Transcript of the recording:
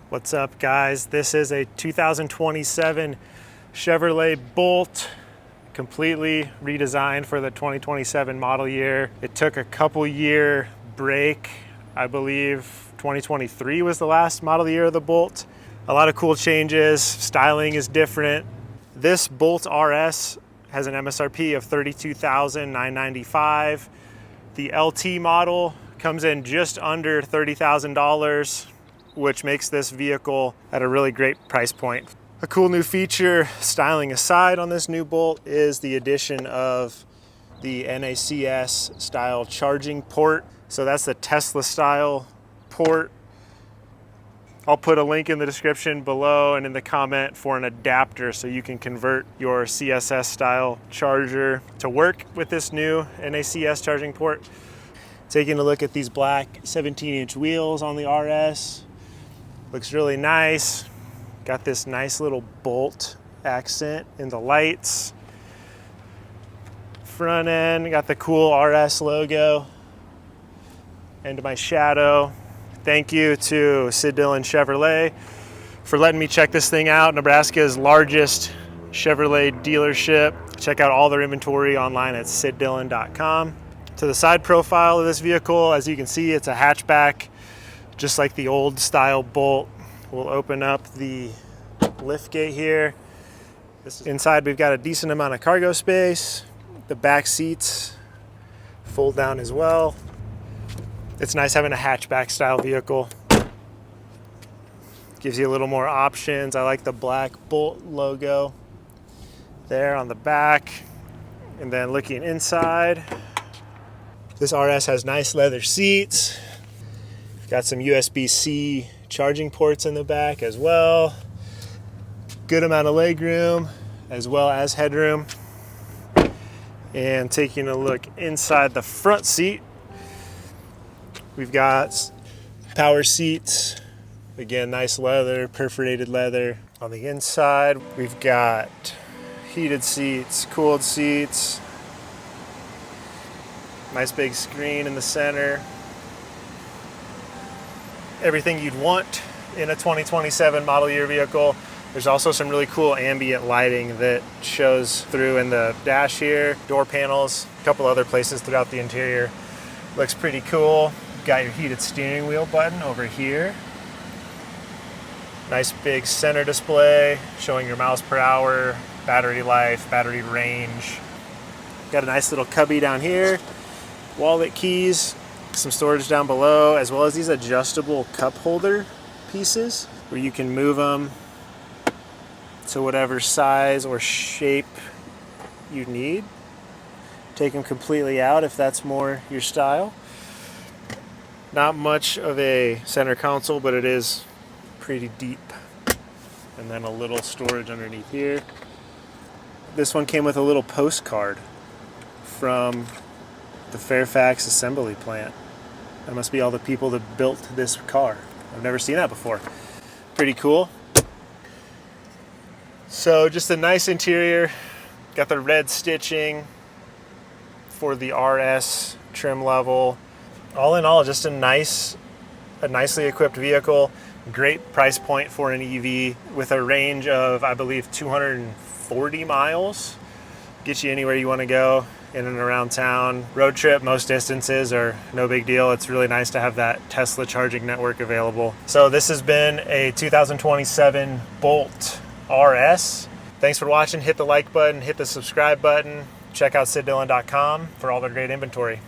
What's up, guys? This is a 2027 Chevrolet Bolt, completely redesigned for the 2027 model year. It took a couple year break. I believe 2023 was the last model year of the Bolt. A lot of cool changes. Styling is different. This Bolt RS has an MSRP of $32,995. The LT model comes in just under $30,000, which makes this vehicle at a really great price point. A cool new feature, styling aside, on this new Bolt is the addition of the NACS style charging port. So that's the Tesla style port. I'll put a link in the description below and in the comment for an adapter so you can convert your CSS style charger to work with this new NACS charging port. Taking a look at these black 17-inch wheels on the RS. Looks really nice. Got this nice little Bolt accent in the lights. Front end, got the cool RS logo. Into my shadow. Thank you to Sid Dillon Chevrolet for letting me check this thing out. Nebraska's largest Chevrolet dealership. Check out all their inventory online at siddillon.com. To the side profile of this vehicle, as you can see, it's a hatchback, just like the old style Bolt. We'll open up the lift gate here. Inside, we've got a decent amount of cargo space. The back seats fold down as well. It's nice having a hatchback style vehicle. Gives you a little more options. I like the black Bolt logo there on the back. And then looking inside, this RS has nice leather seats. Got some USB-C charging ports in the back as well. Good amount of legroom as well as headroom. And taking a look inside the front seat, we've got power seats. Again, nice leather, perforated leather. On the inside, we've got heated seats, cooled seats. Nice big screen in the center. Everything you'd want in a 2027 model year vehicle. There's also some really cool ambient lighting that shows through in the dash here, door panels, a couple other places throughout the interior. Looks pretty cool. Got your heated steering wheel button over here. Nice big center display showing your miles per hour, battery life, battery range. Got a nice little cubby down here, wallet keys, some storage down below, as well as these adjustable cup holder pieces where you can move them to whatever size or shape you need. Take them completely out if that's more your style. Not much of a center console, but it is pretty deep. And then a little storage underneath here. This one came with a little postcard from the Fairfax assembly plant. That must be all the people that built this car. I've never seen that before. Pretty cool. So just a nice interior. Got the red stitching for the RS trim level. All in all, just a nicely equipped vehicle. Great price point for an EV with a range of, I believe, 240 miles. Get you anywhere you want to go in and around town. Road trip, most distances are no big deal. It's really nice to have that Tesla charging network available. So this has been a 2027 Bolt RS. Thanks for watching. Hit the like button, hit the subscribe button. Check out siddillon.com for all their great inventory.